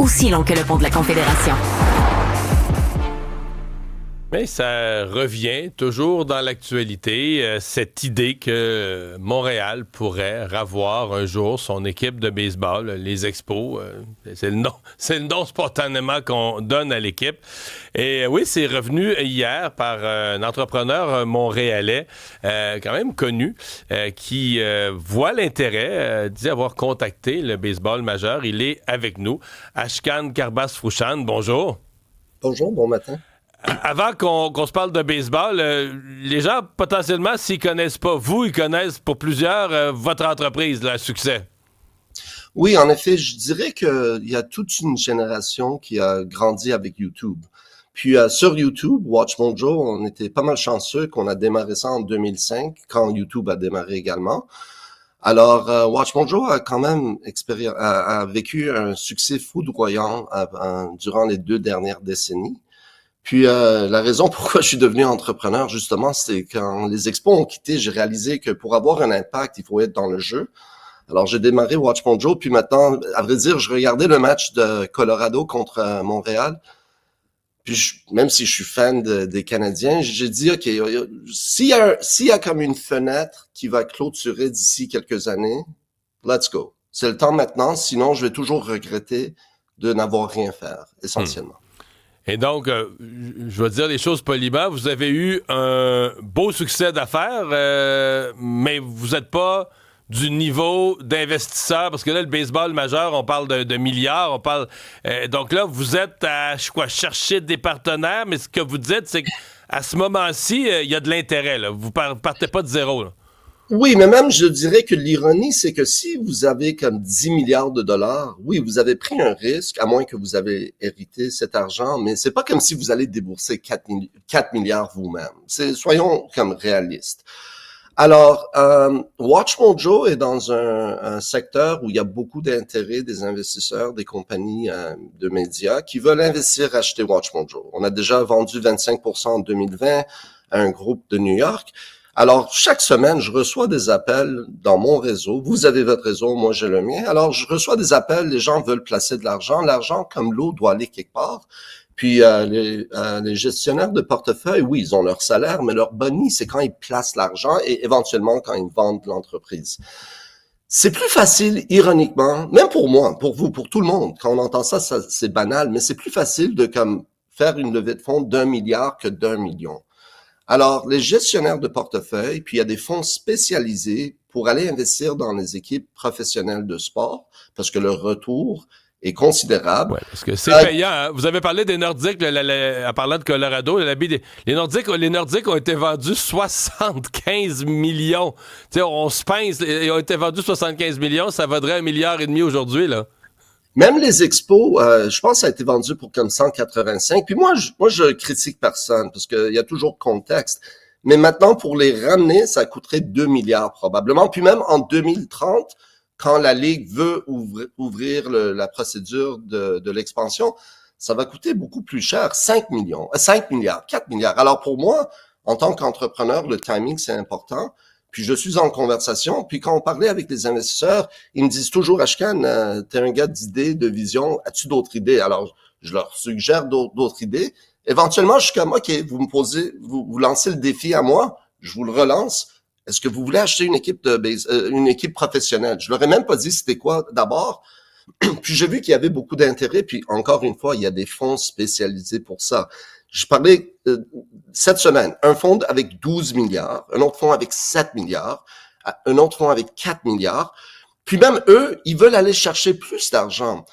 Aussi long que le pont de la Confédération. Mais ça revient toujours dans l'actualité, cette idée que Montréal pourrait ravoir un jour son équipe de baseball, les Expos. C'est le nom spontanément qu'on donne à l'équipe. Et oui, c'est revenu hier par un entrepreneur montréalais, quand même connu, qui voit l'intérêt d'y avoir contacté le baseball majeur. Il est avec nous. Ashkan Karbas-Frouchan, bonjour. Bonjour, bon matin. Avant qu'on se parle de baseball, les gens, potentiellement, s'ils connaissent pas vous, ils connaissent pour plusieurs votre entreprise, le succès. Oui, en effet, je dirais qu'il y a toute une génération qui a grandi avec YouTube. Puis sur YouTube, WatchMojo, on était pas mal chanceux qu'on a démarré ça en 2005, quand YouTube a démarré également. Alors, WatchMojo a quand même a vécu un succès foudroyant durant les 2 dernières décennies. Puis la raison pourquoi je suis devenu entrepreneur, justement, c'est quand les expos ont quitté, j'ai réalisé que pour avoir un impact, il faut être dans le jeu. Alors j'ai démarré WatchMojo, puis maintenant, à vrai dire, je regardais le match de Colorado contre Montréal. Puis même si je suis fan des Canadiens, j'ai dit, OK, s'il y a comme une fenêtre qui va clôturer d'ici quelques années, let's go. C'est le temps maintenant, sinon je vais toujours regretter de n'avoir rien fait, essentiellement. Et donc, je vais dire les choses poliment, vous avez eu un beau succès d'affaires, mais vous n'êtes pas du niveau d'investisseur, parce que là, le baseball majeur, on parle de milliards, on parle... donc là, vous êtes à chercher des partenaires, mais ce que vous dites, c'est qu'à ce moment-ci, il y a de l'intérêt, là. Vous partez pas de zéro, là. Oui, mais même, je dirais que l'ironie, c'est que si vous avez comme 10 milliards de dollars, oui, vous avez pris un risque, à moins que vous avez hérité cet argent, mais c'est pas comme si vous allez débourser 4 milliards vous-même. Soyons comme réalistes. Alors, WatchMojo est dans un secteur où il y a beaucoup d'intérêt des investisseurs, des compagnies de médias qui veulent investir, acheter WatchMojo. On a déjà vendu 25% en 2020 à un groupe de New York. Alors, chaque semaine, je reçois des appels dans mon réseau. Vous avez votre réseau, moi j'ai le mien. Alors, je reçois des appels, les gens veulent placer de l'argent. L'argent, comme l'eau, doit aller quelque part. Puis, les gestionnaires de portefeuille, oui, ils ont leur salaire, mais leur boni, c'est quand ils placent l'argent et éventuellement quand ils vendent l'entreprise. C'est plus facile, ironiquement, même pour moi, pour vous, pour tout le monde. Quand on entend ça, c'est banal, mais c'est plus facile de comme faire une levée de fonds d'1 milliard que d'1 million. Alors, les gestionnaires de portefeuille, puis il y a des fonds spécialisés pour aller investir dans les équipes professionnelles de sport, parce que le retour est considérable. Oui, parce que c'est payant. Hein? Vous avez parlé des Nordiques, en parlant de Colorado. Les Nordiques ont été vendus 75 millions. Tu sais, on se pince, ils ont été vendus 75 millions, ça vaudrait 1,5 milliard aujourd'hui, là. Même les expos, je pense que ça a été vendu pour comme 185. Puis moi, je critique personne parce qu'il y a toujours contexte. Mais maintenant, pour les ramener, ça coûterait 2 milliards probablement. Puis même en 2030, quand la Ligue veut ouvrir la procédure de l'expansion, ça va coûter beaucoup plus cher, 5 milliards, 4 milliards. Alors pour moi, en tant qu'entrepreneur, le timing, c'est important. Puis je suis en conversation, puis quand on parlait avec les investisseurs, ils me disent toujours, Ashkan, t'es un gars d'idées, de vision, as-tu d'autres idées? Alors, je leur suggère d'autres idées. Éventuellement, je suis comme, OK, vous lancez le défi à moi, je vous le relance. Est-ce que vous voulez acheter une équipe une équipe professionnelle? Je leur ai même pas dit c'était quoi d'abord. Puis j'ai vu qu'il y avait beaucoup d'intérêt, puis encore une fois, il y a des fonds spécialisés pour ça. Je parlais cette semaine, un fonds avec 12 milliards, un autre fonds avec 7 milliards, un autre fonds avec 4 milliards. Puis même eux, ils veulent aller chercher plus d'argent.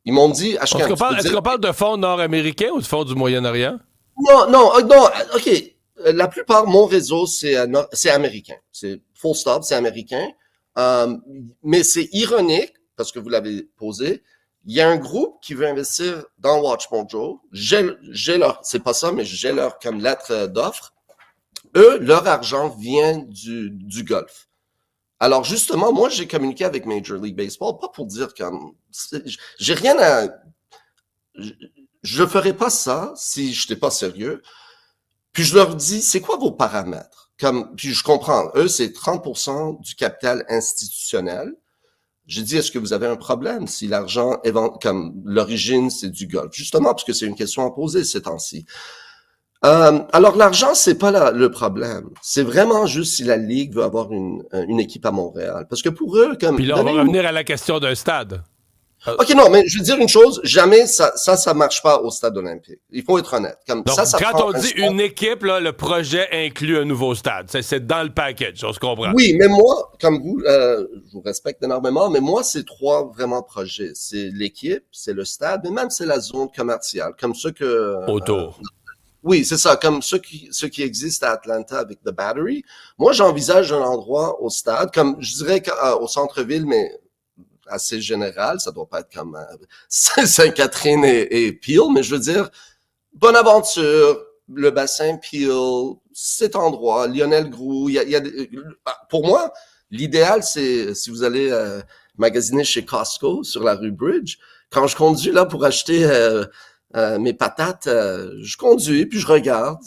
Ils m'ont dit... Est-ce qu'on parle de fonds nord-américains ou de fonds du Moyen-Orient? Non, OK. La plupart, mon réseau, c'est américain. C'est full stop, c'est américain. Mais c'est ironique, parce que vous l'avez posé, il y a un groupe qui veut investir dans WatchMojo. C'est pas ça, mais j'ai leur comme lettre d'offre. Eux, leur argent vient du golf. Alors justement, moi, j'ai communiqué avec Major League Baseball, pas pour dire comme, j'ai rien à, je ferais pas ça si j'étais pas sérieux. Puis je leur dis, c'est quoi vos paramètres? Puis je comprends, eux, c'est 30% du capital institutionnel. J'ai dit, est-ce que vous avez un problème si l'argent, comme l'origine, c'est du golf? Justement, parce que c'est une question à poser ces temps-ci. Alors, l'argent, c'est pas le problème. C'est vraiment juste si la Ligue veut avoir une équipe à Montréal. Parce que pour eux, comme... Puis là, on va revenir à la question d'un stade. OK, non, mais je veux dire une chose, jamais ça marche pas au stade olympique. Il faut être honnête. Comme Donc, ça quand on dit une équipe, là, le projet inclut un nouveau stade. C'est dans le package, on se comprend. Oui, mais moi, comme vous, je vous respecte énormément, mais moi, c'est 3 vraiment projets. C'est l'équipe, c'est le stade, mais même c'est la zone commerciale, comme ceux que... Autour. Oui, c'est ça, comme ceux qui existent à Atlanta avec The Battery. Moi, j'envisage un endroit au stade, comme je dirais au centre-ville, mais assez général. Ça doit pas être comme Sainte-Catherine et Peel, mais je veux dire, Bonaventure, le bassin Peel, cet endroit, Lionel Groulx. Pour moi, l'idéal, c'est si vous allez magasiner chez Costco sur la rue Bridge. Quand je conduis là pour acheter mes patates, je conduis, puis je regarde,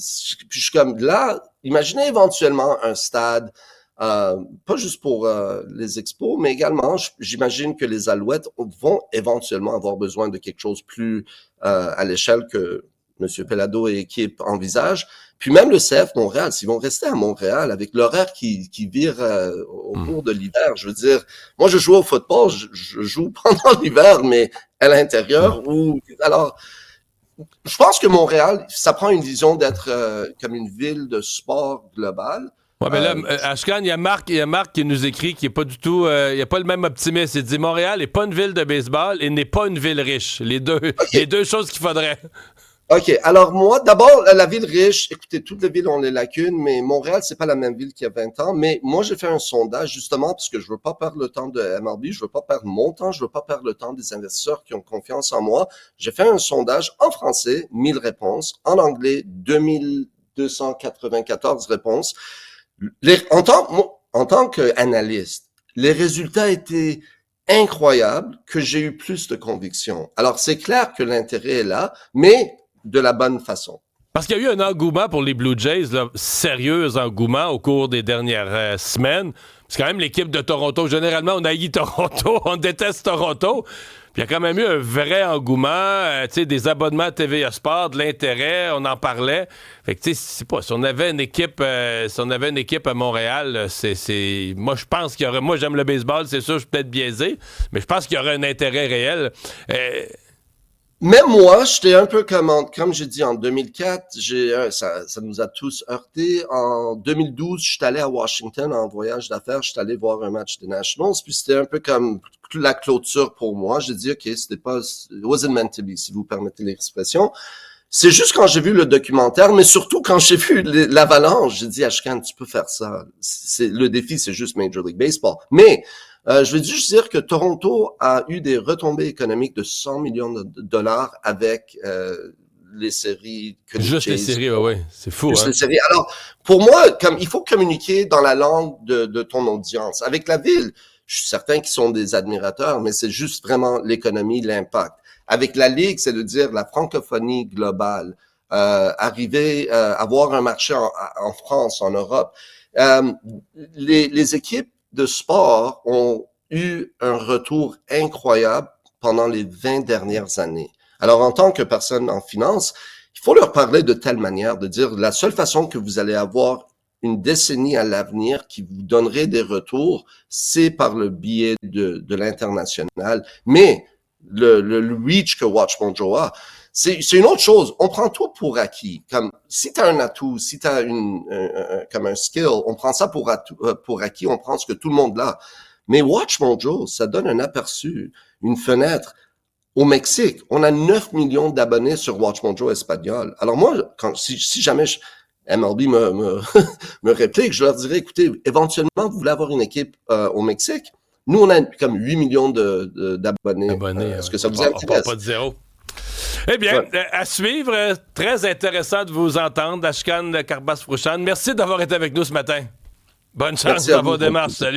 puis je suis comme là, imaginez éventuellement un stade, pas juste pour les expos, mais également, j'imagine que les Alouettes vont éventuellement avoir besoin de quelque chose plus à l'échelle que M. Pelado et équipe envisagent. Puis même le CF Montréal, s'ils vont rester à Montréal avec l'horaire qui vire au cours de l'hiver, je veux dire, moi je joue au football, je joue pendant l'hiver, mais à l'intérieur, alors... Je pense que Montréal, ça prend une vision d'être comme une ville de sport global. Ouais, mais là, Ashkan, il y a Marc qui nous écrit qui est pas du tout, il a pas le même optimisme. Il dit Montréal n'est pas une ville de baseball et n'est pas une ville riche. Les deux choses qu'il faudrait. OK. Alors moi, d'abord, la ville riche, écoutez, toutes les villes ont les lacunes, mais Montréal, c'est pas la même ville qu'il y a 20 ans. Mais moi, j'ai fait un sondage justement parce que je veux pas perdre le temps de MLB, je veux pas perdre mon temps, je veux pas perdre le temps des investisseurs qui ont confiance en moi. J'ai fait un sondage en français, 1000 réponses, en anglais, 2294 réponses. En tant qu'analyste, les résultats étaient incroyables, que j'ai eu plus de conviction. Alors, c'est clair que l'intérêt est là, mais de la bonne façon. Parce qu'il y a eu un engouement pour les Blue Jays, là, sérieux engouement au cours des dernières semaines. C'est quand même l'équipe de Toronto. Généralement, on haït Toronto, on déteste Toronto. Puis il y a quand même eu un vrai engouement, des abonnements à TVA Sport, de l'intérêt, on en parlait. Fait que tu sais, c'est pas, si on avait une équipe à Montréal, moi je pense qu'il y aurait, moi j'aime le baseball, c'est sûr, je suis peut-être biaisé, mais je pense qu'il y aurait un intérêt réel. Même moi, j'étais un peu comme j'ai dit en 2004, ça nous a tous heurtés. En 2012, je suis allé à Washington en voyage d'affaires, je suis allé voir un match des Nationals, puis c'était un peu comme la clôture pour moi. J'ai dit, OK, it wasn't meant to be, si vous permettez l'expression. C'est juste quand j'ai vu le documentaire, mais surtout quand j'ai vu l'avalanche, j'ai dit, Ashkan, tu peux faire ça. Le défi, c'est juste Major League Baseball. Mais je veux juste dire que Toronto a eu des retombées économiques de 100 millions de dollars avec les séries. Juste les séries, oui. C'est fou. Juste les séries. Alors, pour moi, comme il faut communiquer dans la langue de ton audience. Avec la ville, je suis certain qu'ils sont des admirateurs, mais c'est juste vraiment l'économie, l'impact. Avec la Ligue, c'est de dire la francophonie globale, arriver à avoir un marché en France, en Europe. Les équipes de sport ont eu un retour incroyable pendant les 20 dernières années. Alors, en tant que personne en finance, il faut leur parler de telle manière, de dire la seule façon que vous allez avoir une décennie à l'avenir qui vous donnerait des retours, c'est par le biais de l'international. Mais le reach que Watch Mojo a, c'est une autre chose. On prend tout pour acquis. Comme si tu as un atout, si tu as comme un skill, on prend ça pour acquis, on prend ce que tout le monde a. Mais Watch Mojo, ça donne un aperçu, une fenêtre. Au Mexique, on a 9 millions d'abonnés sur Watch Mojo espagnol. Alors moi, si jamais MLB me réplique, je leur dirais, écoutez, éventuellement, vous voulez avoir une équipe au Mexique? Nous, on a comme 8 millions d'abonnés. Est-ce que ça vous intéresse? Pas de zéro. Eh bien, à suivre, très intéressant de vous entendre, Ashkan Karbas-Frouchane. Merci d'avoir été avec nous ce matin. Bonne chance dans vos démarches. Salut.